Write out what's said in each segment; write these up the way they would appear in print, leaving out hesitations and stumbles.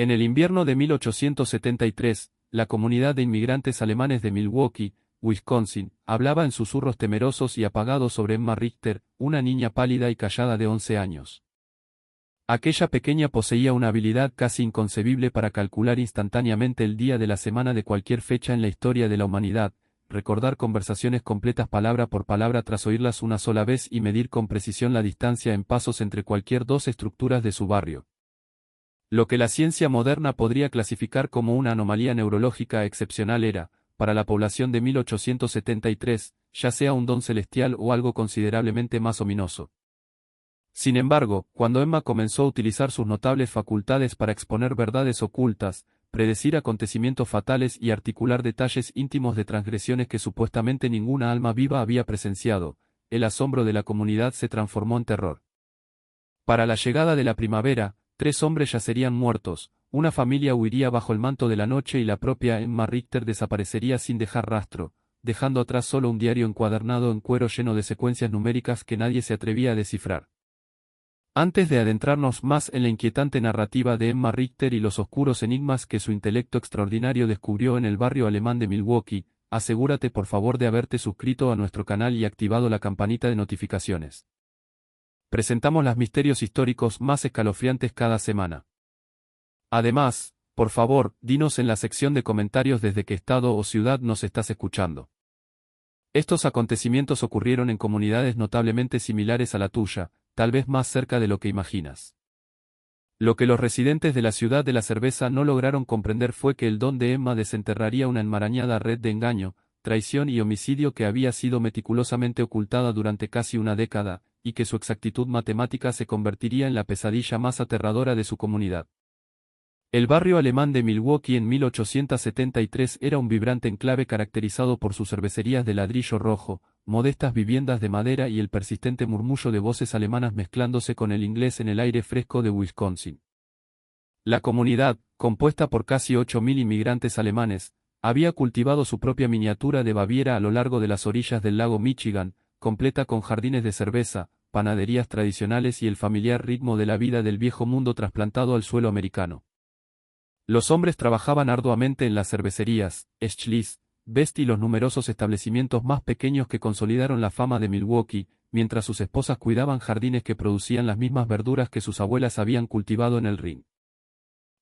En el invierno de 1873, la comunidad de inmigrantes alemanes de Milwaukee, Wisconsin, hablaba en susurros temerosos y apagados sobre Emma Richter, una niña pálida y callada de 11 años. Aquella pequeña poseía una habilidad casi inconcebible para calcular instantáneamente el día de la semana de cualquier fecha en la historia de la humanidad, recordar conversaciones completas palabra por palabra tras oírlas una sola vez y medir con precisión la distancia en pasos entre cualquier dos estructuras de su barrio. Lo que la ciencia moderna podría clasificar como una anomalía neurológica excepcional era, para la población de 1873, ya sea un don celestial o algo considerablemente más ominoso. Sin embargo, cuando Emma comenzó a utilizar sus notables facultades para exponer verdades ocultas, predecir acontecimientos fatales y articular detalles íntimos de transgresiones que supuestamente ninguna alma viva había presenciado, el asombro de la comunidad se transformó en terror. Para la llegada de la primavera, 3 hombres yacerían muertos, una familia huiría bajo el manto de la noche y la propia Emma Richter desaparecería sin dejar rastro, dejando atrás solo un diario encuadernado en cuero lleno de secuencias numéricas que nadie se atrevía a descifrar. Antes de adentrarnos más en la inquietante narrativa de Emma Richter y los oscuros enigmas que su intelecto extraordinario descubrió en el barrio alemán de Milwaukee, asegúrate por favor de haberte suscrito a nuestro canal y activado la campanita de notificaciones. Presentamos los misterios históricos más escalofriantes cada semana. Además, por favor, dinos en la sección de comentarios desde qué estado o ciudad nos estás escuchando. Estos acontecimientos ocurrieron en comunidades notablemente similares a la tuya, tal vez más cerca de lo que imaginas. Lo que los residentes de la ciudad de la cerveza no lograron comprender fue que el don de Emma desenterraría una enmarañada red de engaño, traición y homicidio que había sido meticulosamente ocultada durante casi una década, y que su exactitud matemática se convertiría en la pesadilla más aterradora de su comunidad. El barrio alemán de Milwaukee en 1873 era un vibrante enclave caracterizado por sus cervecerías de ladrillo rojo, modestas viviendas de madera y el persistente murmullo de voces alemanas mezclándose con el inglés en el aire fresco de Wisconsin. La comunidad, compuesta por casi 8.000 inmigrantes alemanes, había cultivado su propia miniatura de Baviera a lo largo de las orillas del lago Michigan, completa con jardines de cerveza, panaderías tradicionales y el familiar ritmo de la vida del viejo mundo trasplantado al suelo americano. Los hombres trabajaban arduamente en las cervecerías, Schlitz, Best y los numerosos establecimientos más pequeños que consolidaron la fama de Milwaukee, mientras sus esposas cuidaban jardines que producían las mismas verduras que sus abuelas habían cultivado en el Rin.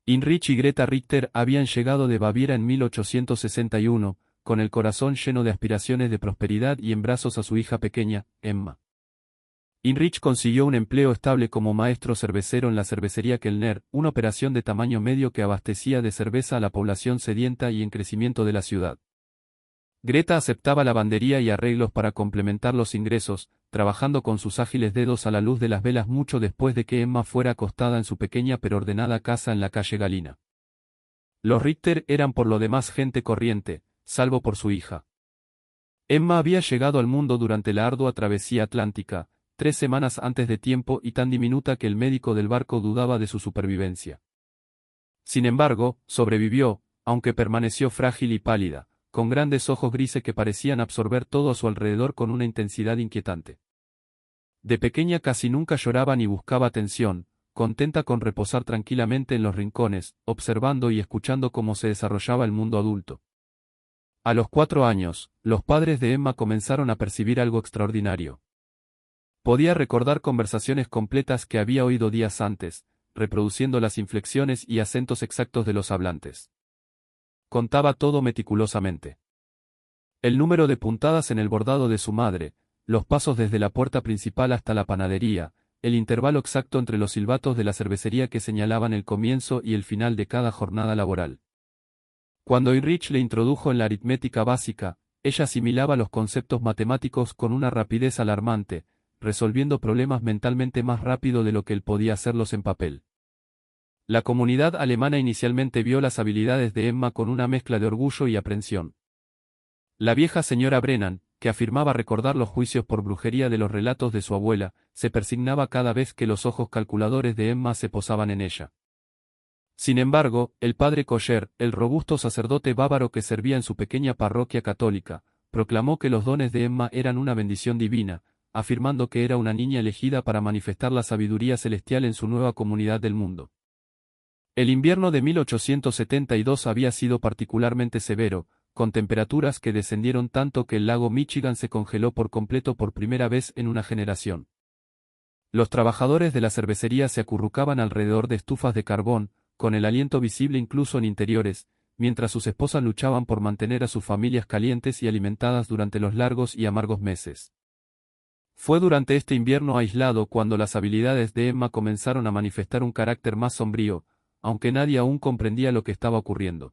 Heinrich y Greta Richter habían llegado de Baviera en 1861, con el corazón lleno de aspiraciones de prosperidad y en brazos a su hija pequeña, Emma. Heinrich consiguió un empleo estable como maestro cervecero en la cervecería Kellner, una operación de tamaño medio que abastecía de cerveza a la población sedienta y en crecimiento de la ciudad. Greta aceptaba lavandería y arreglos para complementar los ingresos, trabajando con sus ágiles dedos a la luz de las velas mucho después de que Emma fuera acostada en su pequeña pero ordenada casa en la calle Galina. Los Richter eran por lo demás gente corriente, salvo por su hija. Emma había llegado al mundo durante la ardua travesía atlántica, 3 semanas antes de tiempo y tan diminuta que el médico del barco dudaba de su supervivencia. Sin embargo, sobrevivió, aunque permaneció frágil y pálida, con grandes ojos grises que parecían absorber todo a su alrededor con una intensidad inquietante. De pequeña casi nunca lloraba ni buscaba atención, contenta con reposar tranquilamente en los rincones, observando y escuchando cómo se desarrollaba el mundo adulto. A los 4 años, los padres de Emma comenzaron a percibir algo extraordinario. Podía recordar conversaciones completas que había oído días antes, reproduciendo las inflexiones y acentos exactos de los hablantes. Contaba todo meticulosamente. El número de puntadas en el bordado de su madre, los pasos desde la puerta principal hasta la panadería, el intervalo exacto entre los silbatos de la cervecería que señalaban el comienzo y el final de cada jornada laboral. Cuando Heinrich le introdujo en la aritmética básica, ella asimilaba los conceptos matemáticos con una rapidez alarmante, resolviendo problemas mentalmente más rápido de lo que él podía hacerlos en papel. La comunidad alemana inicialmente vio las habilidades de Emma con una mezcla de orgullo y aprensión. La vieja señora Brennan, que afirmaba recordar los juicios por brujería de los relatos de su abuela, se persignaba cada vez que los ojos calculadores de Emma se posaban en ella. Sin embargo, el padre Kosher, el robusto sacerdote bávaro que servía en su pequeña parroquia católica, proclamó que los dones de Emma eran una bendición divina, afirmando que era una niña elegida para manifestar la sabiduría celestial en su nueva comunidad del mundo. El invierno de 1872 había sido particularmente severo, con temperaturas que descendieron tanto que el lago Michigan se congeló por completo por primera vez en una generación. Los trabajadores de la cervecería se acurrucaban alrededor de estufas de carbón, con el aliento visible incluso en interiores, mientras sus esposas luchaban por mantener a sus familias calientes y alimentadas durante los largos y amargos meses. Fue durante este invierno aislado cuando las habilidades de Emma comenzaron a manifestar un carácter más sombrío, aunque nadie aún comprendía lo que estaba ocurriendo.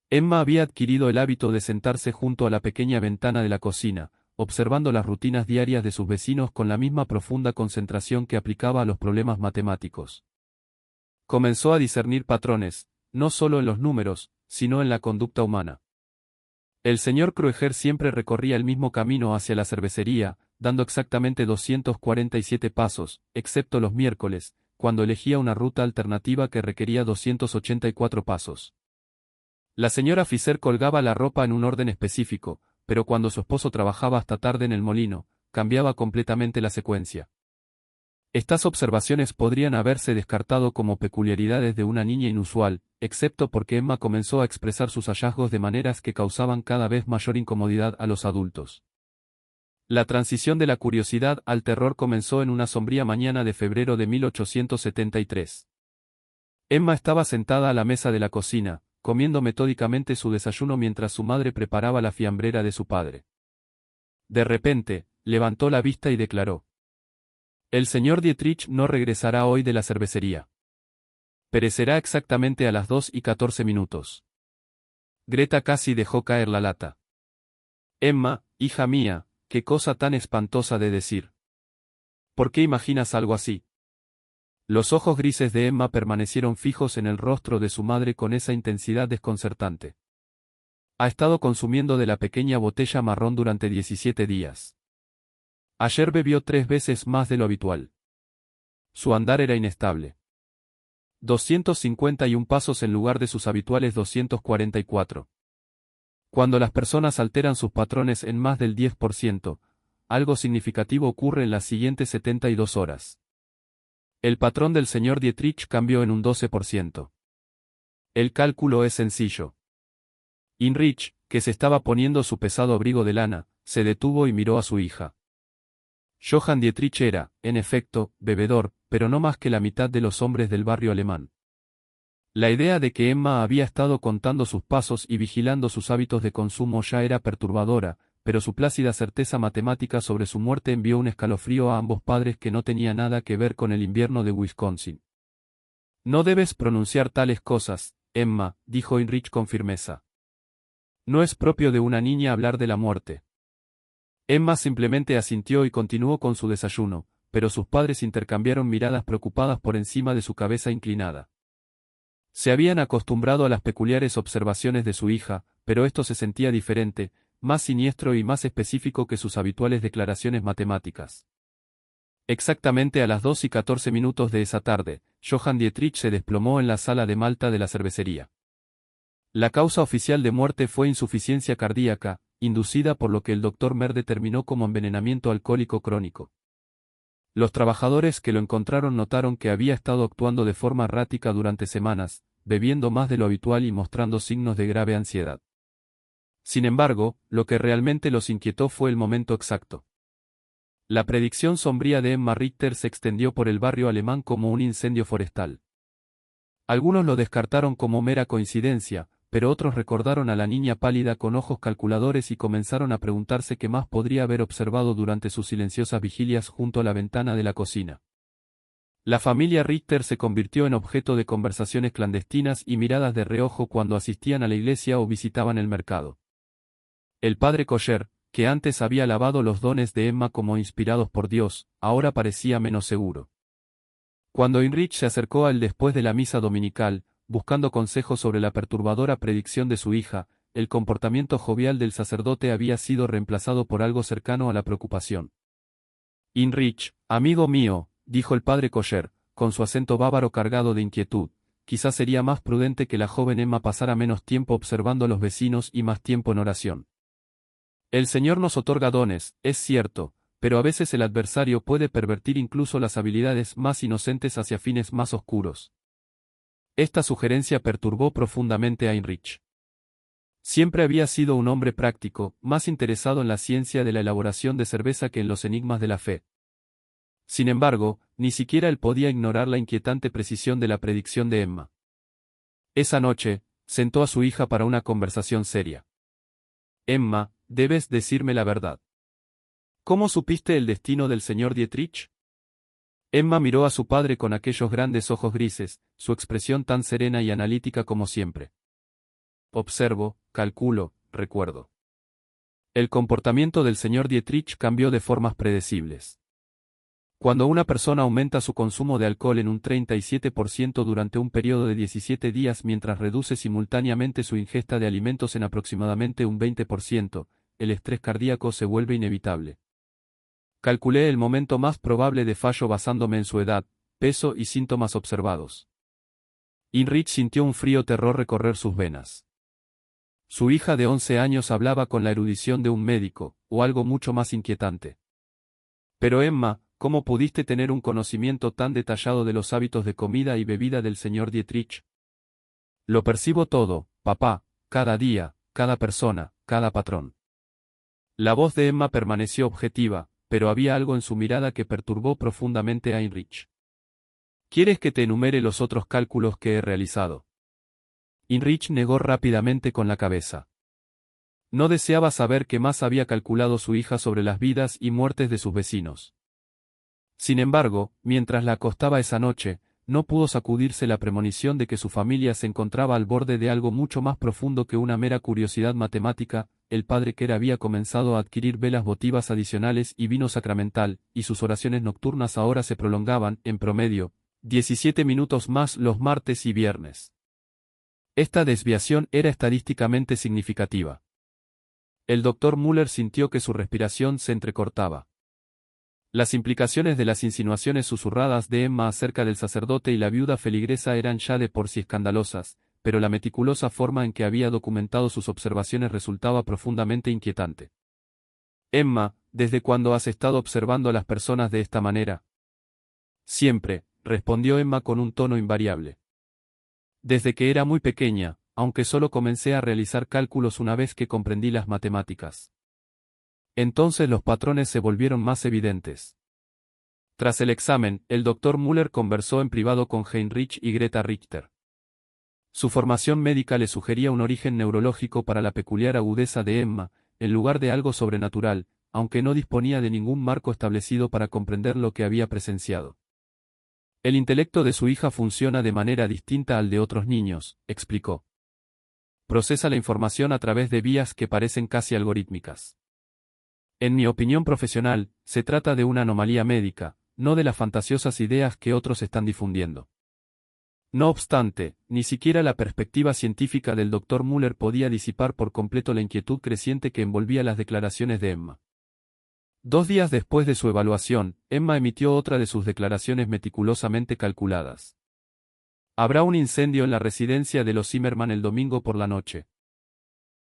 Emma había adquirido el hábito de sentarse junto a la pequeña ventana de la cocina, observando las rutinas diarias de sus vecinos con la misma profunda concentración que aplicaba a los problemas matemáticos. Comenzó a discernir patrones, no solo en los números, sino en la conducta humana. El señor Krueger siempre recorría el mismo camino hacia la cervecería, dando exactamente 247 pasos, excepto los miércoles, cuando elegía una ruta alternativa que requería 284 pasos. La señora Fisher colgaba la ropa en un orden específico, pero cuando su esposo trabajaba hasta tarde en el molino, cambiaba completamente la secuencia. Estas observaciones podrían haberse descartado como peculiaridades de una niña inusual, excepto porque Emma comenzó a expresar sus hallazgos de maneras que causaban cada vez mayor incomodidad a los adultos. La transición de la curiosidad al terror comenzó en una sombría mañana de febrero de 1873. Emma estaba sentada a la mesa de la cocina, comiendo metódicamente su desayuno mientras su madre preparaba la fiambrera de su padre. De repente, levantó la vista y declaró: «El señor Dietrich no regresará hoy de la cervecería. Perecerá exactamente a las 2:14". Greta casi dejó caer la lata. «Emma, hija mía, qué cosa tan espantosa de decir. ¿Por qué imaginas algo así?». Los ojos grises de Emma permanecieron fijos en el rostro de su madre con esa intensidad desconcertante. Ha estado consumiendo de la pequeña botella marrón durante 17 días. Ayer bebió 3 veces más de lo habitual. Su andar era inestable. 251 pasos en lugar de sus habituales 244. Cuando las personas alteran sus patrones en más del 10%, algo significativo ocurre en las siguientes 72 horas. El patrón del señor Dietrich cambió en un 12%. El cálculo es sencillo. Heinrich, que se estaba poniendo su pesado abrigo de lana, se detuvo y miró a su hija. Johann Dietrich era, en efecto, bebedor, pero no más que la mitad de los hombres del barrio alemán. La idea de que Emma había estado contando sus pasos y vigilando sus hábitos de consumo ya era perturbadora, pero su plácida certeza matemática sobre su muerte envió un escalofrío a ambos padres que no tenía nada que ver con el invierno de Wisconsin. «No debes pronunciar tales cosas, Emma», dijo Heinrich con firmeza. «No es propio de una niña hablar de la muerte». Emma simplemente asintió y continuó con su desayuno, pero sus padres intercambiaron miradas preocupadas por encima de su cabeza inclinada. Se habían acostumbrado a las peculiares observaciones de su hija, pero esto se sentía diferente, más siniestro y más específico que sus habituales declaraciones matemáticas. Exactamente a las 2:14 de esa tarde, Johann Dietrich se desplomó en la sala de malta de la cervecería. La causa oficial de muerte fue insuficiencia cardíaca, inducida por lo que el Dr. Mer determinó como envenenamiento alcohólico crónico. Los trabajadores que lo encontraron notaron que había estado actuando de forma errática durante semanas, bebiendo más de lo habitual y mostrando signos de grave ansiedad. Sin embargo, lo que realmente los inquietó fue el momento exacto. La predicción sombría de Emma Richter se extendió por el barrio alemán como un incendio forestal. Algunos lo descartaron como mera coincidencia, pero otros recordaron a la niña pálida con ojos calculadores y comenzaron a preguntarse qué más podría haber observado durante sus silenciosas vigilias junto a la ventana de la cocina. La familia Richter se convirtió en objeto de conversaciones clandestinas y miradas de reojo cuando asistían a la iglesia o visitaban el mercado. El padre Kosher, que antes había alabado los dones de Emma como inspirados por Dios, ahora parecía menos seguro. Cuando Heinrich se acercó a él después de la misa dominical, buscando consejos sobre la perturbadora predicción de su hija, el comportamiento jovial del sacerdote había sido reemplazado por algo cercano a la preocupación. «Heinrich, amigo mío», dijo el padre Kosher, con su acento bávaro cargado de inquietud, «quizás sería más prudente que la joven Emma pasara menos tiempo observando a los vecinos y más tiempo en oración. El Señor nos otorga dones, es cierto, pero a veces el adversario puede pervertir incluso las habilidades más inocentes hacia fines más oscuros. Esta sugerencia perturbó profundamente a Heinrich. Siempre había sido un hombre práctico, más interesado en la ciencia de la elaboración de cerveza que en los enigmas de la fe. Sin embargo, ni siquiera él podía ignorar la inquietante precisión de la predicción de Emma. Esa noche, sentó a su hija para una conversación seria. Emma, debes decirme la verdad. ¿Cómo supiste el destino del señor Dietrich? Emma miró a su padre con aquellos grandes ojos grises, su expresión tan serena y analítica como siempre. Observo, calculo, recuerdo. El comportamiento del señor Dietrich cambió de formas predecibles. Cuando una persona aumenta su consumo de alcohol en un 37% durante un periodo de 17 días mientras reduce simultáneamente su ingesta de alimentos en aproximadamente un 20%, el estrés cardíaco se vuelve inevitable. Calculé el momento más probable de fallo basándome en su edad, peso y síntomas observados. Heinrich sintió un frío terror recorrer sus venas. Su hija de 11 años hablaba con la erudición de un médico, o algo mucho más inquietante. Pero Emma, ¿cómo pudiste tener un conocimiento tan detallado de los hábitos de comida y bebida del señor Dietrich? Lo percibo todo, papá, cada día, cada persona, cada patrón. La voz de Emma permaneció objetiva, pero había algo en su mirada que perturbó profundamente a Heinrich. ¿Quieres que te enumere los otros cálculos que he realizado? Heinrich negó rápidamente con la cabeza. No deseaba saber qué más había calculado su hija sobre las vidas y muertes de sus vecinos. Sin embargo, mientras la acostaba esa noche, no pudo sacudirse la premonición de que su familia se encontraba al borde de algo mucho más profundo que una mera curiosidad matemática. El padre Kerr había comenzado a adquirir velas votivas adicionales y vino sacramental, y sus oraciones nocturnas ahora se prolongaban, en promedio, 17 minutos más los martes y viernes. Esta desviación era estadísticamente significativa. El doctor Müller sintió que su respiración se entrecortaba. Las implicaciones de las insinuaciones susurradas de Emma acerca del sacerdote y la viuda feligresa eran ya de por sí escandalosas, pero la meticulosa forma en que había documentado sus observaciones resultaba profundamente inquietante. Emma, ¿desde cuándo has estado observando a las personas de esta manera? Siempre, respondió Emma con un tono invariable. Desde que era muy pequeña, aunque solo comencé a realizar cálculos una vez que comprendí las matemáticas. Entonces los patrones se volvieron más evidentes. Tras el examen, el doctor Müller conversó en privado con Heinrich y Greta Richter. Su formación médica le sugería un origen neurológico para la peculiar agudeza de Emma, en lugar de algo sobrenatural, aunque no disponía de ningún marco establecido para comprender lo que había presenciado. El intelecto de su hija funciona de manera distinta al de otros niños, explicó. Procesa la información a través de vías que parecen casi algorítmicas. En mi opinión profesional, se trata de una anomalía médica, no de las fantasiosas ideas que otros están difundiendo. No obstante, ni siquiera la perspectiva científica del Dr. Müller podía disipar por completo la inquietud creciente que envolvía las declaraciones de Emma. 2 días después de su evaluación, Emma emitió otra de sus declaraciones meticulosamente calculadas. Habrá un incendio en la residencia de los Zimmermann el domingo por la noche.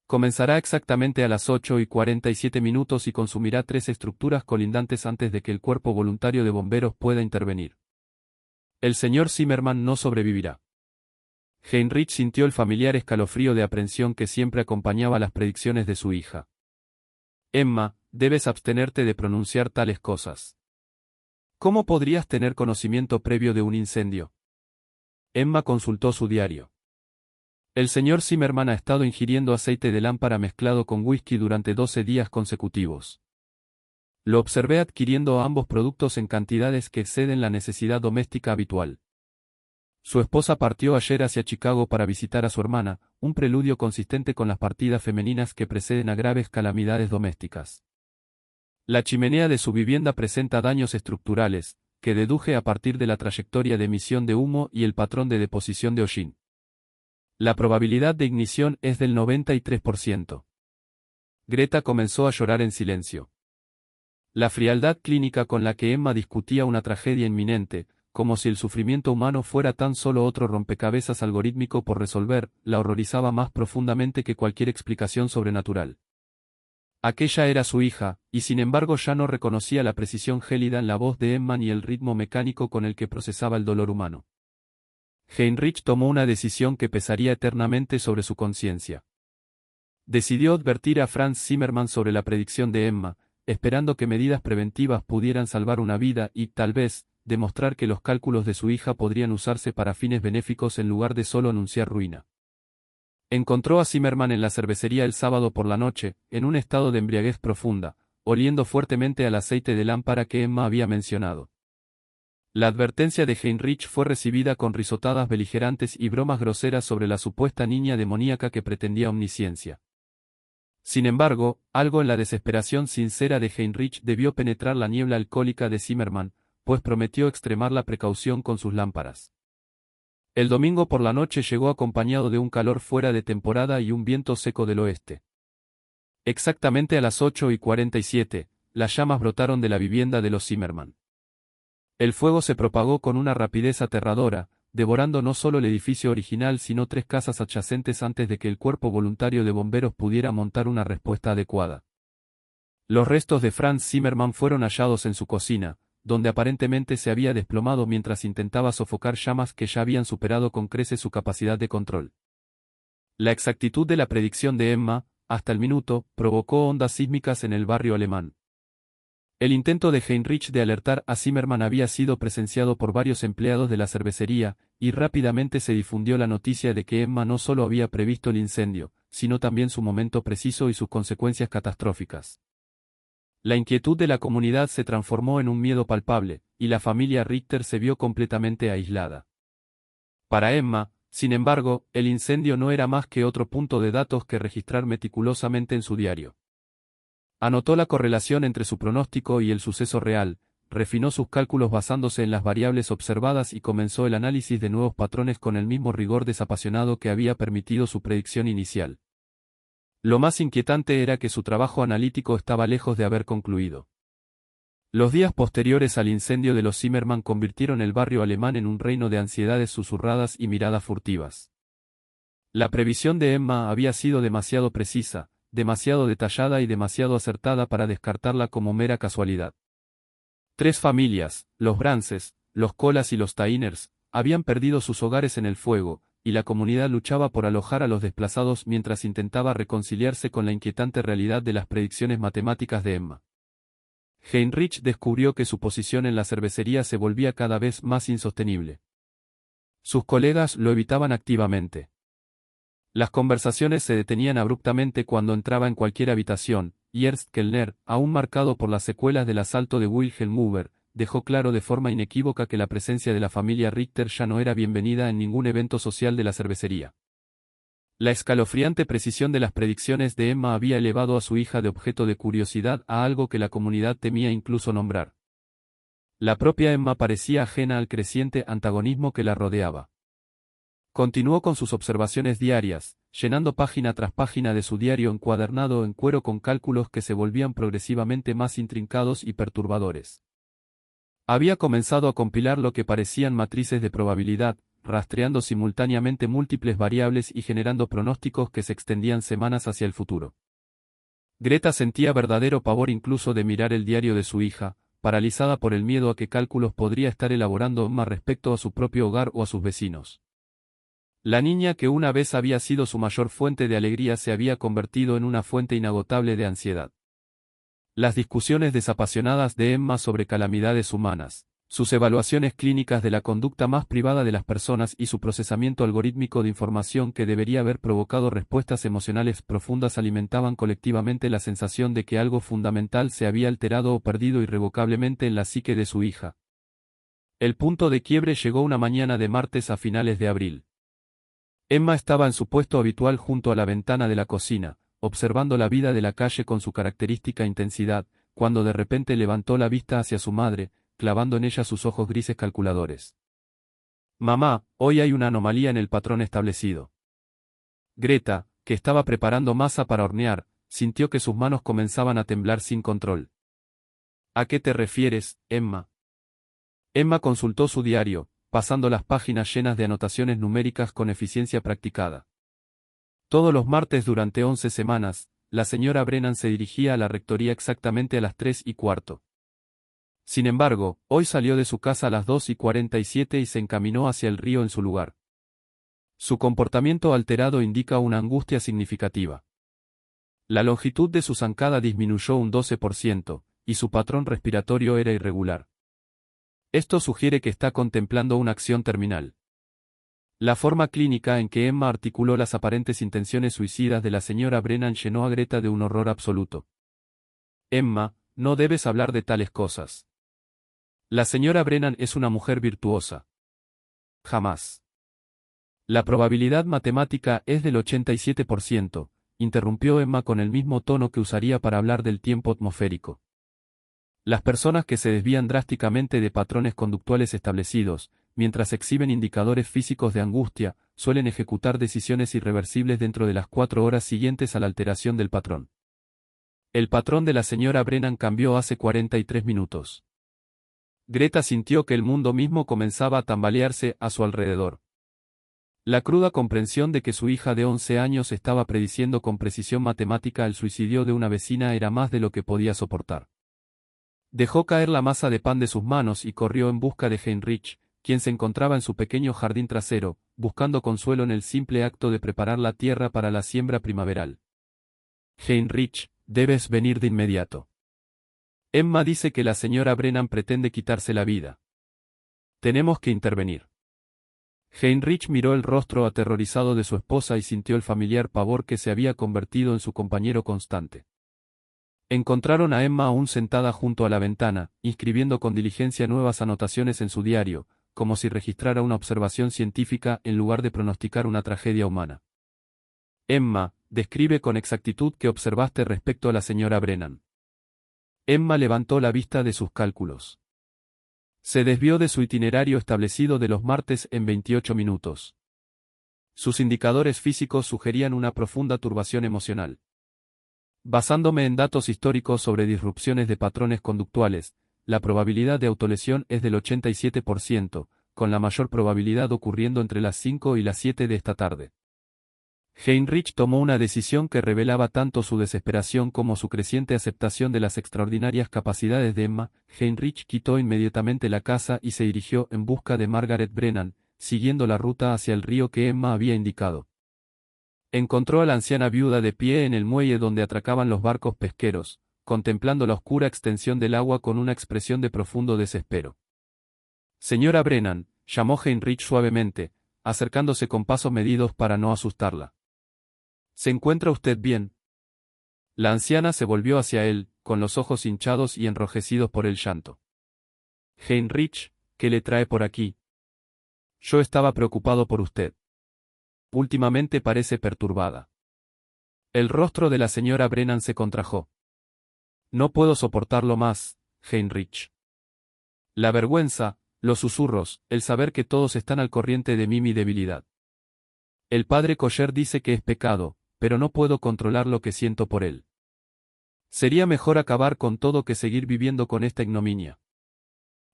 Comenzará exactamente a las 8:47 y consumirá 3 estructuras colindantes antes de que el cuerpo voluntario de bomberos pueda intervenir. El señor Zimmermann no sobrevivirá. Heinrich sintió el familiar escalofrío de aprensión que siempre acompañaba las predicciones de su hija. Emma, debes abstenerte de pronunciar tales cosas. ¿Cómo podrías tener conocimiento previo de un incendio? Emma consultó su diario. El señor Zimmermann ha estado ingiriendo aceite de lámpara mezclado con whisky durante 12 días consecutivos. Lo observé adquiriendo ambos productos en cantidades que exceden la necesidad doméstica habitual. Su esposa partió ayer hacia Chicago para visitar a su hermana, un preludio consistente con las partidas femeninas que preceden a graves calamidades domésticas. La chimenea de su vivienda presenta daños estructurales, que deduje a partir de la trayectoria de emisión de humo y el patrón de deposición de hollín. La probabilidad de ignición es del 93%. Greta comenzó a llorar en silencio. La frialdad clínica con la que Emma discutía una tragedia inminente, como si el sufrimiento humano fuera tan solo otro rompecabezas algorítmico por resolver, la horrorizaba más profundamente que cualquier explicación sobrenatural. Aquella era su hija, y sin embargo ya no reconocía la precisión gélida en la voz de Emma ni el ritmo mecánico con el que procesaba el dolor humano. Heinrich tomó una decisión que pesaría eternamente sobre su conciencia. Decidió advertir a Franz Zimmermann sobre la predicción de Emma, esperando que medidas preventivas pudieran salvar una vida y, tal vez, demostrar que los cálculos de su hija podrían usarse para fines benéficos en lugar de solo anunciar ruina. Encontró a Zimmermann en la cervecería el sábado por la noche, en un estado de embriaguez profunda, oliendo fuertemente al aceite de lámpara que Emma había mencionado. La advertencia de Heinrich fue recibida con risotadas beligerantes y bromas groseras sobre la supuesta niña demoníaca que pretendía omnisciencia. Sin embargo, algo en la desesperación sincera de Heinrich debió penetrar la niebla alcohólica de Zimmermann, pues prometió extremar la precaución con sus lámparas. El domingo por la noche llegó acompañado de un calor fuera de temporada y un viento seco del oeste. Exactamente a las 8:47, las llamas brotaron de la vivienda de los Zimmermann. El fuego se propagó con una rapidez aterradora, devorando no solo el edificio original sino 3 casas adyacentes antes de que el cuerpo voluntario de bomberos pudiera montar una respuesta adecuada. Los restos de Franz Zimmermann fueron hallados en su cocina, donde aparentemente se había desplomado mientras intentaba sofocar llamas que ya habían superado con creces su capacidad de control. La exactitud de la predicción de Emma, hasta el minuto, provocó ondas sísmicas en el barrio alemán. El intento de Heinrich de alertar a Zimmermann había sido presenciado por varios empleados de la cervecería, y rápidamente se difundió la noticia de que Emma no solo había previsto el incendio, sino también su momento preciso y sus consecuencias catastróficas. La inquietud de la comunidad se transformó en un miedo palpable, y la familia Richter se vio completamente aislada. Para Emma, sin embargo, el incendio no era más que otro punto de datos que registrar meticulosamente en su diario. Anotó la correlación entre su pronóstico y el suceso real, refinó sus cálculos basándose en las variables observadas y comenzó el análisis de nuevos patrones con el mismo rigor desapasionado que había permitido su predicción inicial. Lo más inquietante era que su trabajo analítico estaba lejos de haber concluido. Los días posteriores al incendio de los Zimmermann convirtieron el barrio alemán en un reino de ansiedades susurradas y miradas furtivas. La previsión de Emma había sido demasiado precisa, demasiado detallada y demasiado acertada para descartarla como mera casualidad. 3 familias, los Brances, los Colas y los Tainers, habían perdido sus hogares en el fuego, y la comunidad luchaba por alojar a los desplazados mientras intentaba reconciliarse con la inquietante realidad de las predicciones matemáticas de Emma. Heinrich descubrió que su posición en la cervecería se volvía cada vez más insostenible. Sus colegas lo evitaban activamente. Las conversaciones se detenían abruptamente cuando entraba en cualquier habitación, y Ernst Kellner, aún marcado por las secuelas del asalto de Wilhelm Huber, dejó claro de forma inequívoca que la presencia de la familia Richter ya no era bienvenida en ningún evento social de la cervecería. La escalofriante precisión de las predicciones de Emma había elevado a su hija de objeto de curiosidad a algo que la comunidad temía incluso nombrar. La propia Emma parecía ajena al creciente antagonismo que la rodeaba. Continuó con sus observaciones diarias, llenando página tras página de su diario encuadernado en cuero con cálculos que se volvían progresivamente más intrincados y perturbadores. Había comenzado a compilar lo que parecían matrices de probabilidad, rastreando simultáneamente múltiples variables y generando pronósticos que se extendían semanas hacia el futuro. Greta sentía verdadero pavor incluso de mirar el diario de su hija, paralizada por el miedo a qué cálculos podría estar elaborando más respecto a su propio hogar o a sus vecinos. La niña que una vez había sido su mayor fuente de alegría se había convertido en una fuente inagotable de ansiedad. Las discusiones desapasionadas de Emma sobre calamidades humanas, sus evaluaciones clínicas de la conducta más privada de las personas y su procesamiento algorítmico de información que debería haber provocado respuestas emocionales profundas alimentaban colectivamente la sensación de que algo fundamental se había alterado o perdido irrevocablemente en la psique de su hija. El punto de quiebre llegó una mañana de martes a finales de abril. Emma estaba en su puesto habitual junto a la ventana de la cocina, observando la vida de la calle con su característica intensidad, cuando de repente levantó la vista hacia su madre, clavando en ella sus ojos grises calculadores. «Mamá, hoy hay una anomalía en el patrón establecido». Greta, que estaba preparando masa para hornear, sintió que sus manos comenzaban a temblar sin control. «¿A qué te refieres, Emma?» Emma consultó su diario, pasando las páginas llenas de anotaciones numéricas con eficiencia practicada. Todos los martes durante 11 semanas, la señora Brennan se dirigía a la rectoría exactamente a las 3:15. Sin embargo, hoy salió de su casa a las 2:47 y se encaminó hacia el río en su lugar. Su comportamiento alterado indica una angustia significativa. La longitud de su zancada disminuyó un 12%, y su patrón respiratorio era irregular. Esto sugiere que está contemplando una acción terminal. La forma clínica en que Emma articuló las aparentes intenciones suicidas de la señora Brennan llenó a Greta de un horror absoluto. Emma, no debes hablar de tales cosas. La señora Brennan es una mujer virtuosa. Jamás. La probabilidad matemática es del 87%, interrumpió Emma con el mismo tono que usaría para hablar del tiempo atmosférico. Las personas que se desvían drásticamente de patrones conductuales establecidos, mientras exhiben indicadores físicos de angustia, suelen ejecutar decisiones irreversibles dentro de las 4 horas siguientes a la alteración del patrón. El patrón de la señora Brennan cambió hace 43 minutos. Greta sintió que el mundo mismo comenzaba a tambalearse a su alrededor. La cruda comprensión de que su hija de 11 años estaba prediciendo con precisión matemática el suicidio de una vecina era más de lo que podía soportar. Dejó caer la masa de pan de sus manos y corrió en busca de Heinrich, quien se encontraba en su pequeño jardín trasero, buscando consuelo en el simple acto de preparar la tierra para la siembra primaveral. Heinrich, debes venir de inmediato. Emma dice que la señora Brennan pretende quitarse la vida. Tenemos que intervenir. Heinrich miró el rostro aterrorizado de su esposa y sintió el familiar pavor que se había convertido en su compañero constante. Encontraron a Emma aún sentada junto a la ventana, inscribiendo con diligencia nuevas anotaciones en su diario, como si registrara una observación científica en lugar de pronosticar una tragedia humana. Emma, describe con exactitud qué observaste respecto a la señora Brennan. Emma levantó la vista de sus cálculos. Se desvió de su itinerario establecido de los martes en 28 minutos. Sus indicadores físicos sugerían una profunda turbación emocional. Basándome en datos históricos sobre disrupciones de patrones conductuales, la probabilidad de autolesión es del 87%, con la mayor probabilidad ocurriendo entre las 5 y las 7 de esta tarde. Heinrich tomó una decisión que revelaba tanto su desesperación como su creciente aceptación de las extraordinarias capacidades de Emma. Heinrich quitó inmediatamente la casa y se dirigió en busca de Margaret Brennan, siguiendo la ruta hacia el río que Emma había indicado. Encontró a la anciana viuda de pie en el muelle donde atracaban los barcos pesqueros, contemplando la oscura extensión del agua con una expresión de profundo desespero. Señora Brennan, llamó Heinrich suavemente, acercándose con pasos medidos para no asustarla. ¿Se encuentra usted bien? La anciana se volvió hacia él, con los ojos hinchados y enrojecidos por el llanto. Heinrich, ¿qué le trae por aquí? Yo estaba preocupado por usted. Últimamente parece perturbada. El rostro de la señora Brennan se contrajo. No puedo soportarlo más, Heinrich. La vergüenza, los susurros, el saber que todos están al corriente de mi debilidad. El padre Kosher dice que es pecado, pero no puedo controlar lo que siento por él. Sería mejor acabar con todo que seguir viviendo con esta ignominia.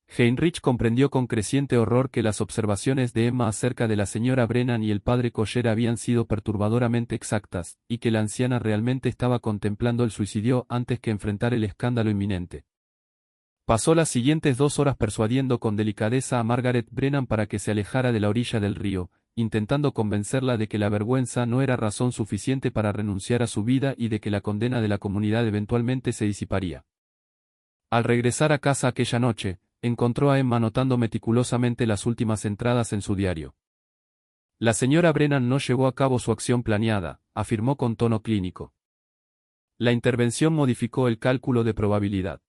Heinrich comprendió con creciente horror que las observaciones de Emma acerca de la señora Brennan y el padre Kosher habían sido perturbadoramente exactas, y que la anciana realmente estaba contemplando el suicidio antes que enfrentar el escándalo inminente. Pasó las siguientes 2 horas persuadiendo con delicadeza a Margaret Brennan para que se alejara de la orilla del río, intentando convencerla de que la vergüenza no era razón suficiente para renunciar a su vida y de que la condena de la comunidad eventualmente se disiparía. Al regresar a casa aquella noche, encontró a Emma anotando meticulosamente las últimas entradas en su diario. La señora Brennan no llevó a cabo su acción planeada, afirmó con tono clínico. La intervención modificó el cálculo de probabilidad.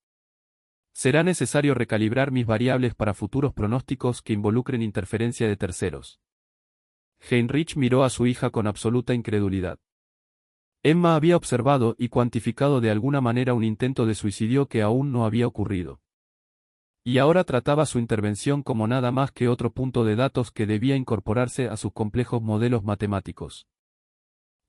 Será necesario recalibrar mis variables para futuros pronósticos que involucren interferencia de terceros. Heinrich miró a su hija con absoluta incredulidad. Emma había observado y cuantificado de alguna manera un intento de suicidio que aún no había ocurrido. Y ahora trataba su intervención como nada más que otro punto de datos que debía incorporarse a sus complejos modelos matemáticos.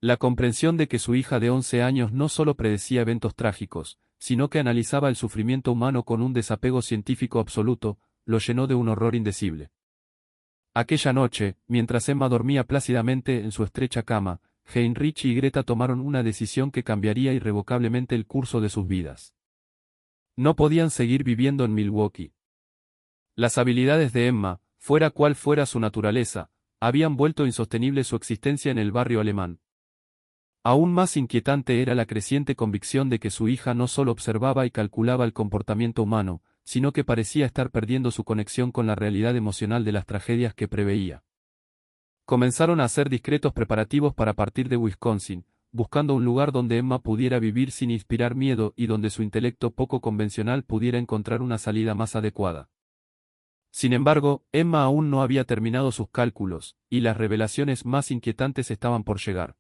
La comprensión de que su hija de 11 años no solo predecía eventos trágicos, sino que analizaba el sufrimiento humano con un desapego científico absoluto, lo llenó de un horror indecible. Aquella noche, mientras Emma dormía plácidamente en su estrecha cama, Heinrich y Greta tomaron una decisión que cambiaría irrevocablemente el curso de sus vidas. No podían seguir viviendo en Milwaukee. Las habilidades de Emma, fuera cual fuera su naturaleza, habían vuelto insostenible su existencia en el barrio alemán. Aún más inquietante era la creciente convicción de que su hija no solo observaba y calculaba el comportamiento humano, sino que parecía estar perdiendo su conexión con la realidad emocional de las tragedias que preveía. Comenzaron a hacer discretos preparativos para partir de Wisconsin, buscando un lugar donde Emma pudiera vivir sin inspirar miedo y donde su intelecto poco convencional pudiera encontrar una salida más adecuada. Sin embargo, Emma aún no había terminado sus cálculos, y las revelaciones más inquietantes estaban por llegar.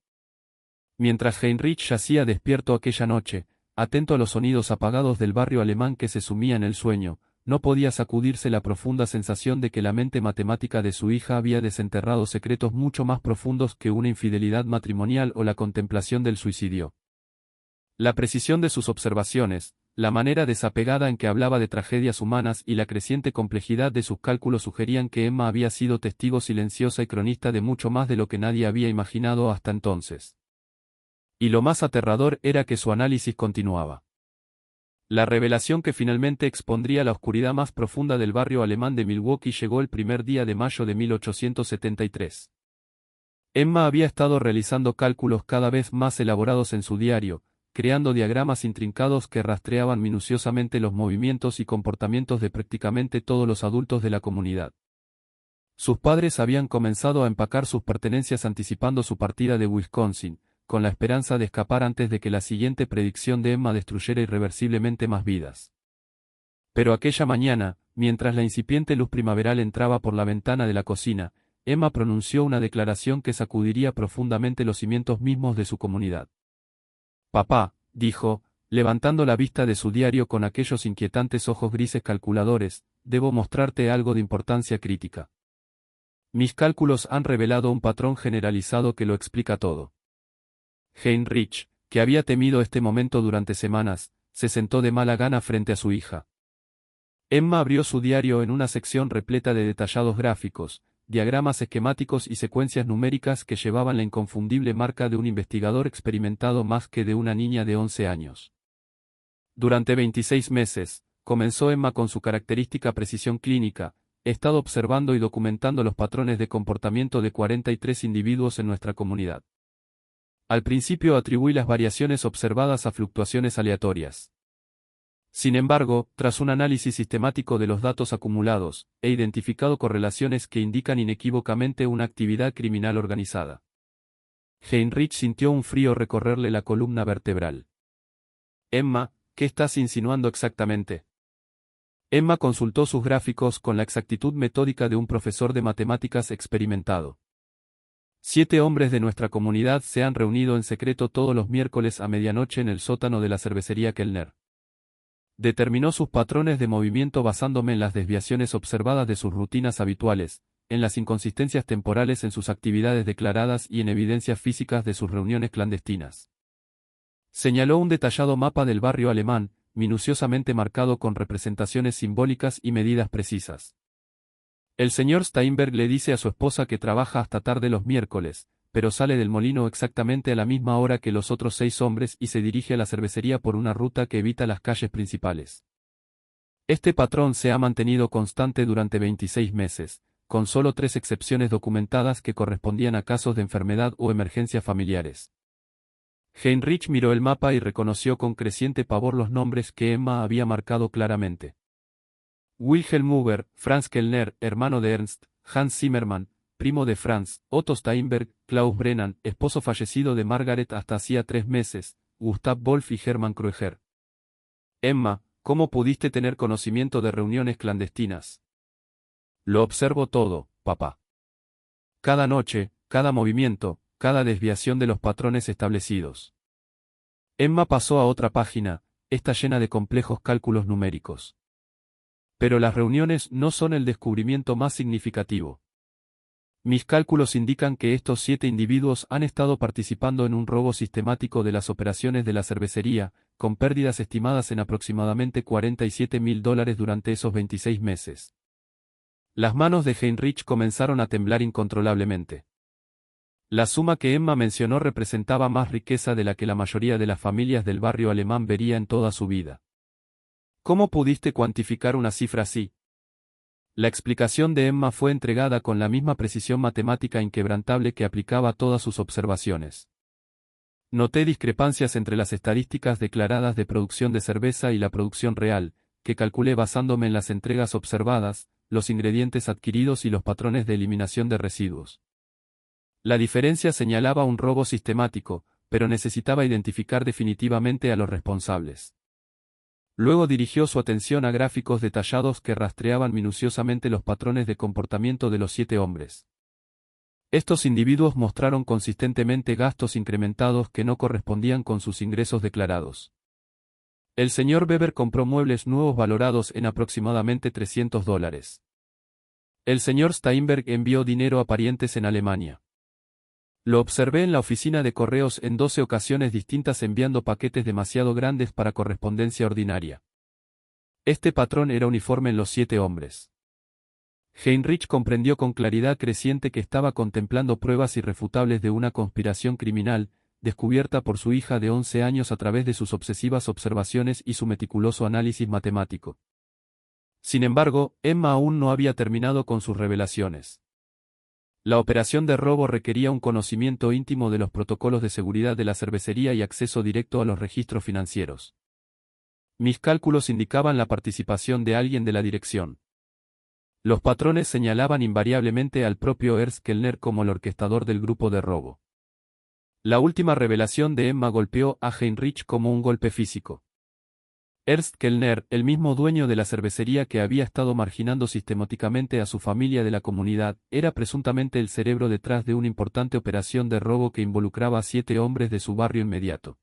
Mientras Heinrich yacía despierto aquella noche, atento a los sonidos apagados del barrio alemán que se sumía en el sueño, no podía sacudirse la profunda sensación de que la mente matemática de su hija había desenterrado secretos mucho más profundos que una infidelidad matrimonial o la contemplación del suicidio. La precisión de sus observaciones, la manera desapegada en que hablaba de tragedias humanas y la creciente complejidad de sus cálculos sugerían que Emma había sido testigo silenciosa y cronista de mucho más de lo que nadie había imaginado hasta entonces. Y lo más aterrador era que su análisis continuaba. La revelación que finalmente expondría la oscuridad más profunda del barrio alemán de Milwaukee llegó el primer día de mayo de 1873. Emma había estado realizando cálculos cada vez más elaborados en su diario, creando diagramas intrincados que rastreaban minuciosamente los movimientos y comportamientos de prácticamente todos los adultos de la comunidad. Sus padres habían comenzado a empacar sus pertenencias anticipando su partida de Wisconsin, con la esperanza de escapar antes de que la siguiente predicción de Emma destruyera irreversiblemente más vidas. Pero aquella mañana, mientras la incipiente luz primaveral entraba por la ventana de la cocina, Emma pronunció una declaración que sacudiría profundamente los cimientos mismos de su comunidad. «Papá», dijo, levantando la vista de su diario con aquellos inquietantes ojos grises calculadores, «debo mostrarte algo de importancia crítica. Mis cálculos han revelado un patrón generalizado que lo explica todo». Heinrich, que había temido este momento durante semanas, se sentó de mala gana frente a su hija. Emma abrió su diario en una sección repleta de detallados gráficos, diagramas esquemáticos y secuencias numéricas que llevaban la inconfundible marca de un investigador experimentado más que de una niña de 11 años. Durante 26 meses, comenzó Emma con su característica precisión clínica, he estado observando y documentando los patrones de comportamiento de 43 individuos en nuestra comunidad. Al principio atribuí las variaciones observadas a fluctuaciones aleatorias. Sin embargo, tras un análisis sistemático de los datos acumulados, he identificado correlaciones que indican inequívocamente una actividad criminal organizada. Heinrich sintió un frío recorrerle la columna vertebral. Emma, ¿qué estás insinuando exactamente? Emma consultó sus gráficos con la exactitud metódica de un profesor de matemáticas experimentado. 7 hombres de nuestra comunidad se han reunido en secreto todos los miércoles a medianoche en el sótano de la cervecería Kellner. Determinó sus patrones de movimiento basándome en las desviaciones observadas de sus rutinas habituales, en las inconsistencias temporales en sus actividades declaradas y en evidencias físicas de sus reuniones clandestinas. Señaló un detallado mapa del barrio alemán, minuciosamente marcado con representaciones simbólicas y medidas precisas. El señor Steinberg le dice a su esposa que trabaja hasta tarde los miércoles, pero sale del molino exactamente a la misma hora que los otros 6 hombres y se dirige a la cervecería por una ruta que evita las calles principales. Este patrón se ha mantenido constante durante 26 meses, con solo 3 excepciones documentadas que correspondían a casos de enfermedad o emergencias familiares. Heinrich miró el mapa y reconoció con creciente pavor los nombres que Emma había marcado claramente. Wilhelm Huber, Franz Kellner, hermano de Ernst, Hans Zimmermann, primo de Franz, Otto Steinberg, Klaus Brennan, esposo fallecido de Margaret hasta hacía 3 meses, Gustav Wolf y Hermann Kreuger. Emma, ¿cómo pudiste tener conocimiento de reuniones clandestinas? Lo observo todo, papá. Cada noche, cada movimiento, cada desviación de los patrones establecidos. Emma pasó a otra página, esta llena de complejos cálculos numéricos. Pero las reuniones no son el descubrimiento más significativo. Mis cálculos indican que estos 7 individuos han estado participando en un robo sistemático de las operaciones de la cervecería, con pérdidas estimadas en aproximadamente $47.000 durante esos 26 meses. Las manos de Heinrich comenzaron a temblar incontrolablemente. La suma que Emma mencionó representaba más riqueza de la que la mayoría de las familias del barrio alemán vería en toda su vida. ¿Cómo pudiste cuantificar una cifra así? La explicación de Emma fue entregada con la misma precisión matemática inquebrantable que aplicaba a todas sus observaciones. Noté discrepancias entre las estadísticas declaradas de producción de cerveza y la producción real, que calculé basándome en las entregas observadas, los ingredientes adquiridos y los patrones de eliminación de residuos. La diferencia señalaba un robo sistemático, pero necesitaba identificar definitivamente a los responsables. Luego dirigió su atención a gráficos detallados que rastreaban minuciosamente los patrones de comportamiento de los 7 hombres. Estos individuos mostraron consistentemente gastos incrementados que no correspondían con sus ingresos declarados. El señor Weber compró muebles nuevos valorados en aproximadamente $300. El señor Steinberg envió dinero a parientes en Alemania. Lo observé en la oficina de correos en 12 ocasiones distintas enviando paquetes demasiado grandes para correspondencia ordinaria. Este patrón era uniforme en los 7 hombres. Heinrich comprendió con claridad creciente que estaba contemplando pruebas irrefutables de una conspiración criminal, descubierta por su hija de 11 años a través de sus obsesivas observaciones y su meticuloso análisis matemático. Sin embargo, Emma aún no había terminado con sus revelaciones. La operación de robo requería un conocimiento íntimo de los protocolos de seguridad de la cervecería y acceso directo a los registros financieros. Mis cálculos indicaban la participación de alguien de la dirección. Los patrones señalaban invariablemente al propio Ernst Kellner como el orquestador del grupo de robo. La última revelación de Emma golpeó a Heinrich como un golpe físico. Ernst Kellner, el mismo dueño de la cervecería que había estado marginando sistemáticamente a su familia de la comunidad, era presuntamente el cerebro detrás de una importante operación de robo que involucraba a 7 hombres de su barrio inmediato.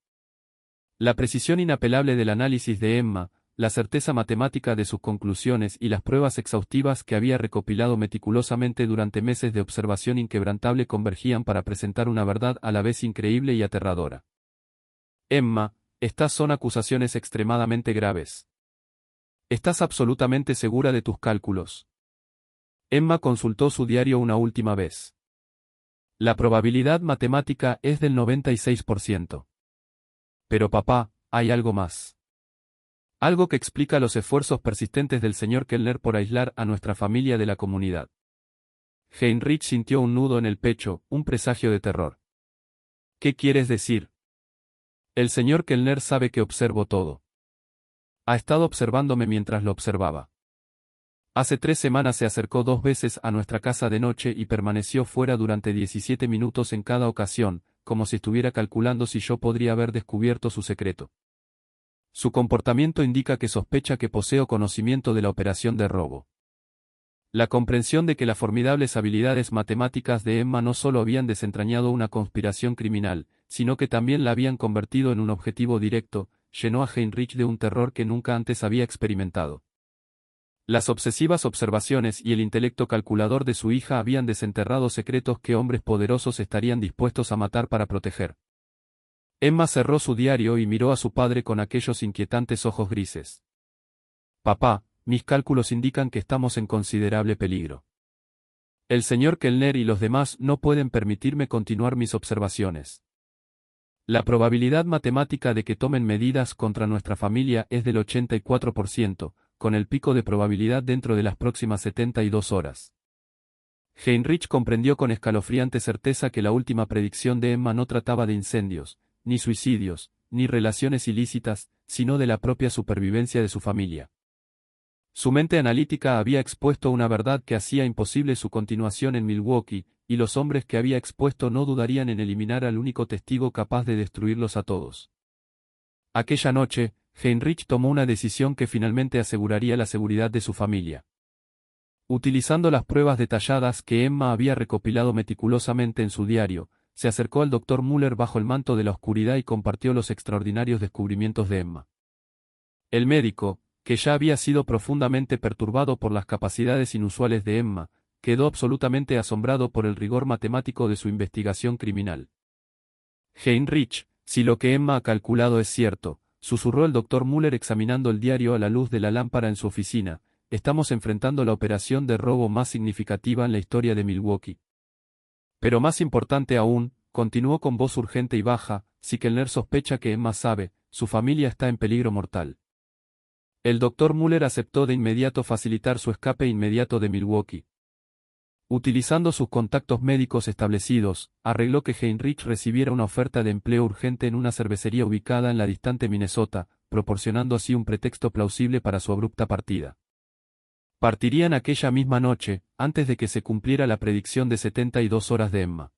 La precisión inapelable del análisis de Emma, la certeza matemática de sus conclusiones y las pruebas exhaustivas que había recopilado meticulosamente durante meses de observación inquebrantable convergían para presentar una verdad a la vez increíble y aterradora. Emma, estas son acusaciones extremadamente graves. ¿Estás absolutamente segura de tus cálculos? Emma consultó su diario una última vez. La probabilidad matemática es del 96%. Pero papá, hay algo más. Algo que explica los esfuerzos persistentes del señor Kellner por aislar a nuestra familia de la comunidad. Heinrich sintió un nudo en el pecho, un presagio de terror. ¿Qué quieres decir? El señor Kellner sabe que observo todo. Ha estado observándome mientras lo observaba. Hace 3 semanas se acercó 2 veces a nuestra casa de noche y permaneció fuera durante 17 minutos en cada ocasión, como si estuviera calculando si yo podría haber descubierto su secreto. Su comportamiento indica que sospecha que poseo conocimiento de la operación de robo. La comprensión de que las formidables habilidades matemáticas de Emma no solo habían desentrañado una conspiración criminal, sino que también la habían convertido en un objetivo directo, llenó a Heinrich de un terror que nunca antes había experimentado. Las obsesivas observaciones y el intelecto calculador de su hija habían desenterrado secretos que hombres poderosos estarían dispuestos a matar para proteger. Emma cerró su diario y miró a su padre con aquellos inquietantes ojos grises. Papá, mis cálculos indican que estamos en considerable peligro. El señor Kellner y los demás no pueden permitirme continuar mis observaciones. La probabilidad matemática de que tomen medidas contra nuestra familia es del 84%, con el pico de probabilidad dentro de las próximas 72 horas. Heinrich comprendió con escalofriante certeza que la última predicción de Emma no trataba de incendios, ni suicidios, ni relaciones ilícitas, sino de la propia supervivencia de su familia. Su mente analítica había expuesto una verdad que hacía imposible su continuación en Milwaukee, y los hombres que había expuesto no dudarían en eliminar al único testigo capaz de destruirlos a todos. Aquella noche, Heinrich tomó una decisión que finalmente aseguraría la seguridad de su familia. Utilizando las pruebas detalladas que Emma había recopilado meticulosamente en su diario, se acercó al Dr. Müller bajo el manto de la oscuridad y compartió los extraordinarios descubrimientos de Emma. El médico, que ya había sido profundamente perturbado por las capacidades inusuales de Emma, quedó absolutamente asombrado por el rigor matemático de su investigación criminal. Heinrich, si lo que Emma ha calculado es cierto, susurró el Dr. Müller examinando el diario a la luz de la lámpara en su oficina, estamos enfrentando la operación de robo más significativa en la historia de Milwaukee. Pero más importante aún, continuó con voz urgente y baja, si Kellner sospecha que Emma sabe, su familia está en peligro mortal. El Dr. Muller aceptó de inmediato facilitar su escape inmediato de Milwaukee. Utilizando sus contactos médicos establecidos, arregló que Heinrich recibiera una oferta de empleo urgente en una cervecería ubicada en la distante Minnesota, proporcionando así un pretexto plausible para su abrupta partida. Partirían aquella misma noche, antes de que se cumpliera la predicción de 72 horas de Emma.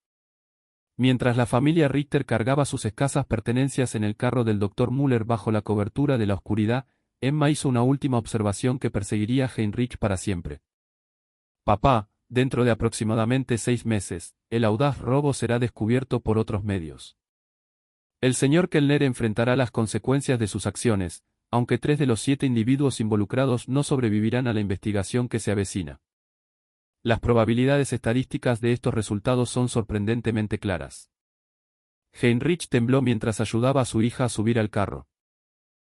Mientras la familia Richter cargaba sus escasas pertenencias en el carro del Dr. Muller bajo la cobertura de la oscuridad, Emma hizo una última observación que perseguiría a Heinrich para siempre. Papá, dentro de aproximadamente 6 meses, el audaz robo será descubierto por otros medios. El señor Kellner enfrentará las consecuencias de sus acciones, aunque 3 de los 7 individuos involucrados no sobrevivirán a la investigación que se avecina. Las probabilidades estadísticas de estos resultados son sorprendentemente claras. Heinrich tembló mientras ayudaba a su hija a subir al carro.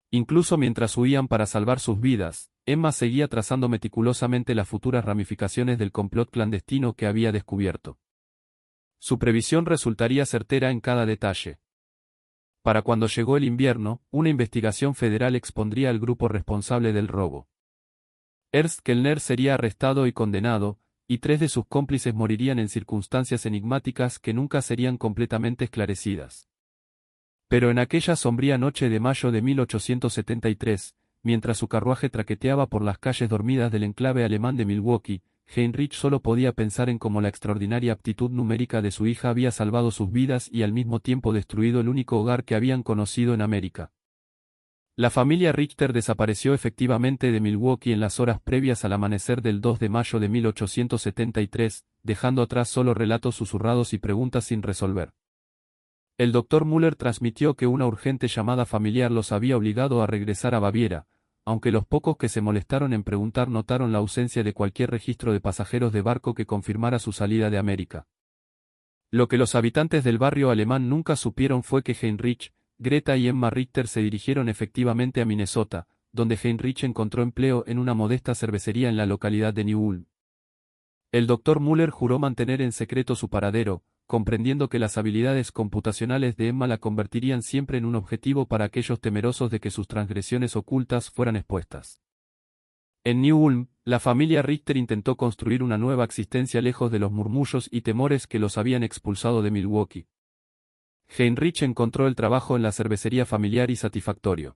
Incluso mientras huían para salvar sus vidas, Emma seguía trazando meticulosamente las futuras ramificaciones del complot clandestino que había descubierto. Su previsión resultaría certera en cada detalle. Para cuando llegó el invierno, una investigación federal expondría al grupo responsable del robo. Ernst Kellner sería arrestado y condenado, y 3 de sus cómplices morirían en circunstancias enigmáticas que nunca serían completamente esclarecidas. Pero en aquella sombría noche de mayo de 1873, mientras su carruaje traqueteaba por las calles dormidas del enclave alemán de Milwaukee, Heinrich solo podía pensar en cómo la extraordinaria aptitud numérica de su hija había salvado sus vidas y al mismo tiempo destruido el único hogar que habían conocido en América. La familia Richter desapareció efectivamente de Milwaukee en las horas previas al amanecer del 2 de mayo de 1873, dejando atrás solo relatos susurrados y preguntas sin resolver. El Dr. Muller transmitió que una urgente llamada familiar los había obligado a regresar a Baviera, aunque los pocos que se molestaron en preguntar notaron la ausencia de cualquier registro de pasajeros de barco que confirmara su salida de América. Lo que los habitantes del barrio alemán nunca supieron fue que Heinrich, Greta y Emma Richter se dirigieron efectivamente a Minnesota, donde Heinrich encontró empleo en una modesta cervecería en la localidad de New Ulm. El Dr. Muller juró mantener en secreto su paradero, comprendiendo que las habilidades computacionales de Emma la convertirían siempre en un objetivo para aquellos temerosos de que sus transgresiones ocultas fueran expuestas. En New Ulm, la familia Richter intentó construir una nueva existencia lejos de los murmullos y temores que los habían expulsado de Milwaukee. Heinrich encontró el trabajo en la cervecería familiar y satisfactorio.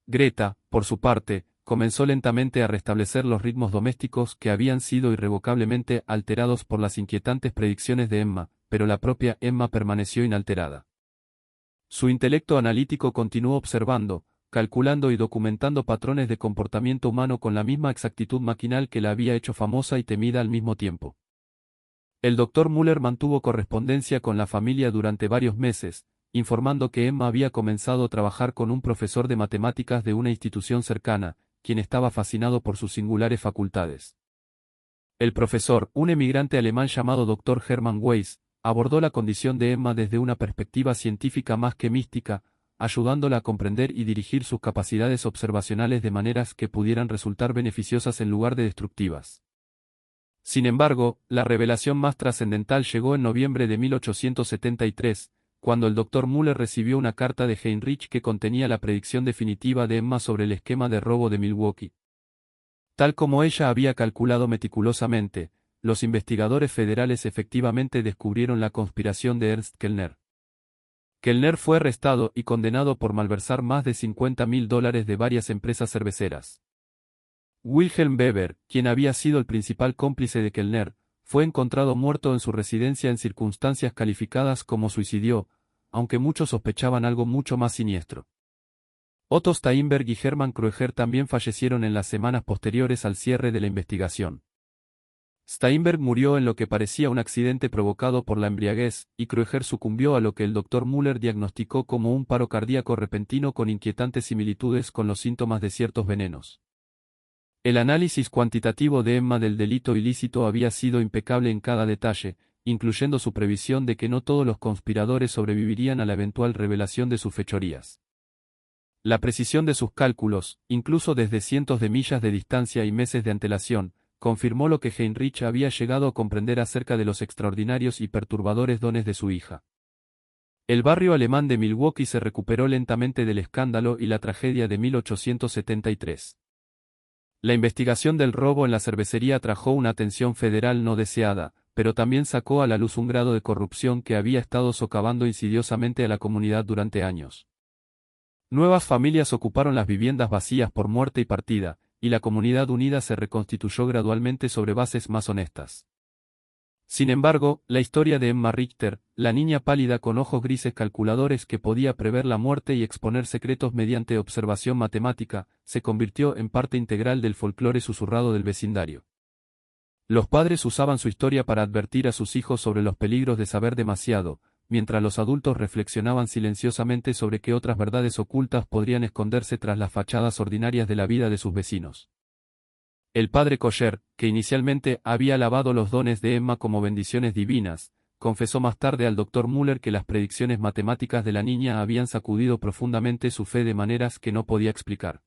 Greta, por su parte, comenzó lentamente a restablecer los ritmos domésticos que habían sido irrevocablemente alterados por las inquietantes predicciones de Emma, pero la propia Emma permaneció inalterada. Su intelecto analítico continuó observando, calculando y documentando patrones de comportamiento humano con la misma exactitud maquinal que la había hecho famosa y temida al mismo tiempo. El Dr. Muller mantuvo correspondencia con la familia durante varios meses, informando que Emma había comenzado a trabajar con un profesor de matemáticas de una institución cercana, quien estaba fascinado por sus singulares facultades. El profesor, un emigrante alemán llamado Dr. Hermann Weiss, abordó la condición de Emma desde una perspectiva científica más que mística, ayudándola a comprender y dirigir sus capacidades observacionales de maneras que pudieran resultar beneficiosas en lugar de destructivas. Sin embargo, la revelación más trascendental llegó en noviembre de 1873, cuando el Dr. Muller recibió una carta de Heinrich que contenía la predicción definitiva de Emma sobre el esquema de robo de Milwaukee. Tal como ella había calculado meticulosamente, los investigadores federales efectivamente descubrieron la conspiración de Ernst Kellner. Kellner fue arrestado y condenado por malversar más de $50.000 de varias empresas cerveceras. Wilhelm Weber, quien había sido el principal cómplice de Kellner, fue encontrado muerto en su residencia en circunstancias calificadas como suicidio, aunque muchos sospechaban algo mucho más siniestro. Otto Steinberg y Hermann Kreuger también fallecieron en las semanas posteriores al cierre de la investigación. Steinberg murió en lo que parecía un accidente provocado por la embriaguez, y Kreuger sucumbió a lo que el Dr. Muller diagnosticó como un paro cardíaco repentino con inquietantes similitudes con los síntomas de ciertos venenos. El análisis cuantitativo de Emma del delito ilícito había sido impecable en cada detalle, incluyendo su previsión de que no todos los conspiradores sobrevivirían a la eventual revelación de sus fechorías. La precisión de sus cálculos, incluso desde cientos de millas de distancia y meses de antelación, confirmó lo que Heinrich había llegado a comprender acerca de los extraordinarios y perturbadores dones de su hija. El barrio alemán de Milwaukee se recuperó lentamente del escándalo y la tragedia de 1873. La investigación del robo en la cervecería atrajo una atención federal no deseada, pero también sacó a la luz un grado de corrupción que había estado socavando insidiosamente a la comunidad durante años. Nuevas familias ocuparon las viviendas vacías por muerte y partida, y la comunidad unida se reconstituyó gradualmente sobre bases más honestas. Sin embargo, la historia de Emma Richter, la niña pálida con ojos grises calculadores que podía prever la muerte y exponer secretos mediante observación matemática, se convirtió en parte integral del folclore susurrado del vecindario. Los padres usaban su historia para advertir a sus hijos sobre los peligros de saber demasiado, mientras los adultos reflexionaban silenciosamente sobre qué otras verdades ocultas podrían esconderse tras las fachadas ordinarias de la vida de sus vecinos. El padre Kosher, que inicialmente había alabado los dones de Emma como bendiciones divinas, confesó más tarde al Dr. Müller que las predicciones matemáticas de la niña habían sacudido profundamente su fe de maneras que no podía explicar.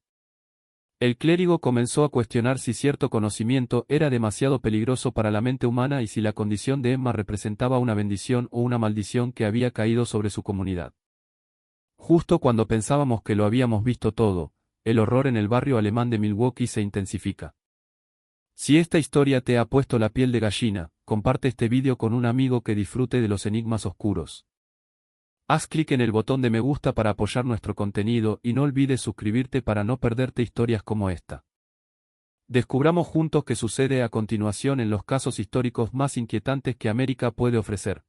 El clérigo comenzó a cuestionar si cierto conocimiento era demasiado peligroso para la mente humana y si la condición de Emma representaba una bendición o una maldición que había caído sobre su comunidad. Justo cuando pensábamos que lo habíamos visto todo, el horror en el barrio alemán de Milwaukee se intensifica. Si esta historia te ha puesto la piel de gallina, comparte este vídeo con un amigo que disfrute de los enigmas oscuros. Haz clic en el botón de me gusta para apoyar nuestro contenido y no olvides suscribirte para no perderte historias como esta. Descubramos juntos qué sucede a continuación en los casos históricos más inquietantes que América puede ofrecer.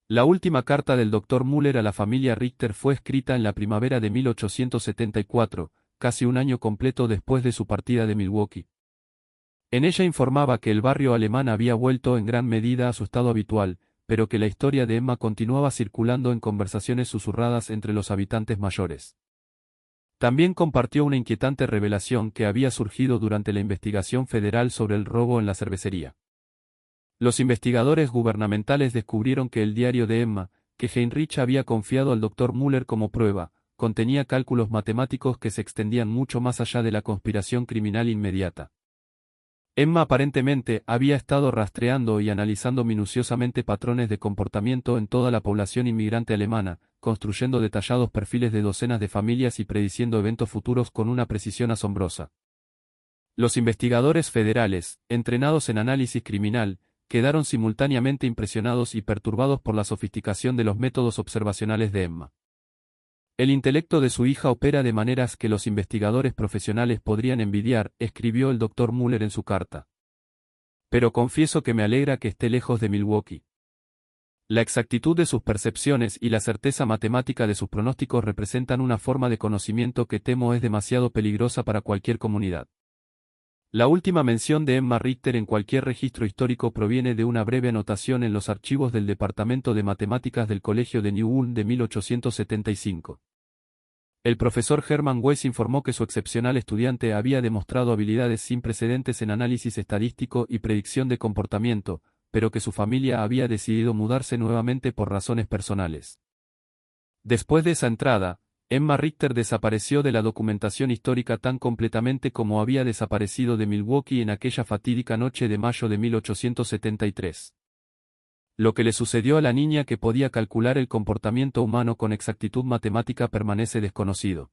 La última carta del Dr. Müller a la familia Richter fue escrita en la primavera de 1874, casi un año completo después de su partida de Milwaukee. En ella informaba que el barrio alemán había vuelto en gran medida a su estado habitual, pero que la historia de Emma continuaba circulando en conversaciones susurradas entre los habitantes mayores. También compartió una inquietante revelación que había surgido durante la investigación federal sobre el robo en la cervecería. Los investigadores gubernamentales descubrieron que el diario de Emma, que Heinrich había confiado al Dr. Müller como prueba, contenía cálculos matemáticos que se extendían mucho más allá de la conspiración criminal inmediata. Emma aparentemente había estado rastreando y analizando minuciosamente patrones de comportamiento en toda la población inmigrante alemana, construyendo detallados perfiles de docenas de familias y prediciendo eventos futuros con una precisión asombrosa. Los investigadores federales, entrenados en análisis criminal, quedaron simultáneamente impresionados y perturbados por la sofisticación de los métodos observacionales de Emma. El intelecto de su hija opera de maneras que los investigadores profesionales podrían envidiar, escribió el Dr. Müller en su carta. Pero confieso que me alegra que esté lejos de Milwaukee. La exactitud de sus percepciones y la certeza matemática de sus pronósticos representan una forma de conocimiento que temo es demasiado peligrosa para cualquier comunidad. La última mención de Emma Richter en cualquier registro histórico proviene de una breve anotación en los archivos del Departamento de Matemáticas del Colegio de New Ulm de 1875. El profesor Hermann Weiss informó que su excepcional estudiante había demostrado habilidades sin precedentes en análisis estadístico y predicción de comportamiento, pero que su familia había decidido mudarse nuevamente por razones personales. Después de esa entrada, Emma Richter desapareció de la documentación histórica tan completamente como había desaparecido de Milwaukee en aquella fatídica noche de mayo de 1873. Lo que le sucedió a la niña que podía calcular el comportamiento humano con exactitud matemática permanece desconocido.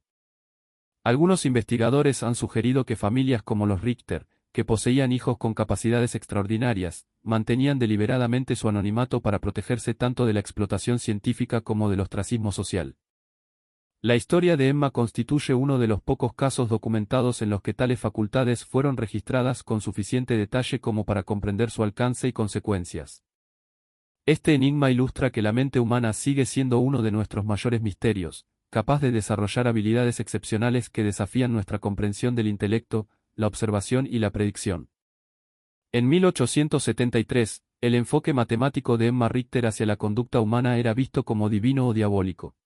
Algunos investigadores han sugerido que familias como los Richter, que poseían hijos con capacidades extraordinarias, mantenían deliberadamente su anonimato para protegerse tanto de la explotación científica como del ostracismo social. La historia de Emma constituye uno de los pocos casos documentados en los que tales facultades fueron registradas con suficiente detalle como para comprender su alcance y consecuencias. Este enigma ilustra que la mente humana sigue siendo uno de nuestros mayores misterios, capaz de desarrollar habilidades excepcionales que desafían nuestra comprensión del intelecto, la observación y la predicción. En 1873, el enfoque matemático de Emma Richter hacia la conducta humana era visto como divino o diabólico.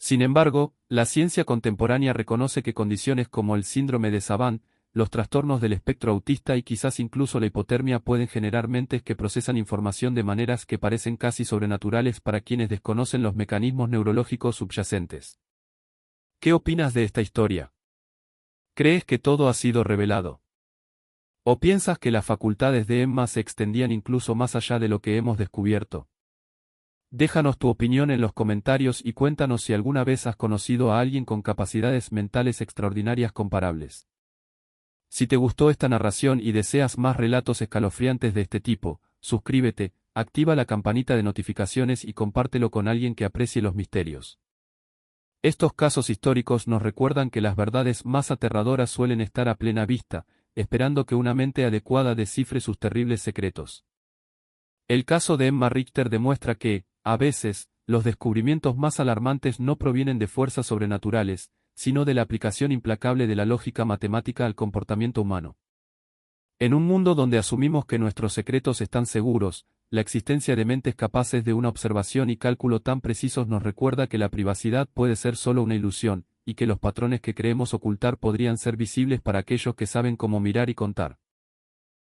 Sin embargo, la ciencia contemporánea reconoce que condiciones como el síndrome de Savant, los trastornos del espectro autista y quizás incluso la hipotermia pueden generar mentes que procesan información de maneras que parecen casi sobrenaturales para quienes desconocen los mecanismos neurológicos subyacentes. ¿Qué opinas de esta historia? ¿Crees que todo ha sido revelado? ¿O piensas que las facultades de Emma se extendían incluso más allá de lo que hemos descubierto? Déjanos tu opinión en los comentarios y cuéntanos si alguna vez has conocido a alguien con capacidades mentales extraordinarias comparables. Si te gustó esta narración y deseas más relatos escalofriantes de este tipo, suscríbete, activa la campanita de notificaciones y compártelo con alguien que aprecie los misterios. Estos casos históricos nos recuerdan que las verdades más aterradoras suelen estar a plena vista, esperando que una mente adecuada descifre sus terribles secretos. El caso de Emma Richter demuestra que, a veces, los descubrimientos más alarmantes no provienen de fuerzas sobrenaturales, sino de la aplicación implacable de la lógica matemática al comportamiento humano. En un mundo donde asumimos que nuestros secretos están seguros, la existencia de mentes capaces de una observación y cálculo tan precisos nos recuerda que la privacidad puede ser solo una ilusión, y que los patrones que creemos ocultar podrían ser visibles para aquellos que saben cómo mirar y contar.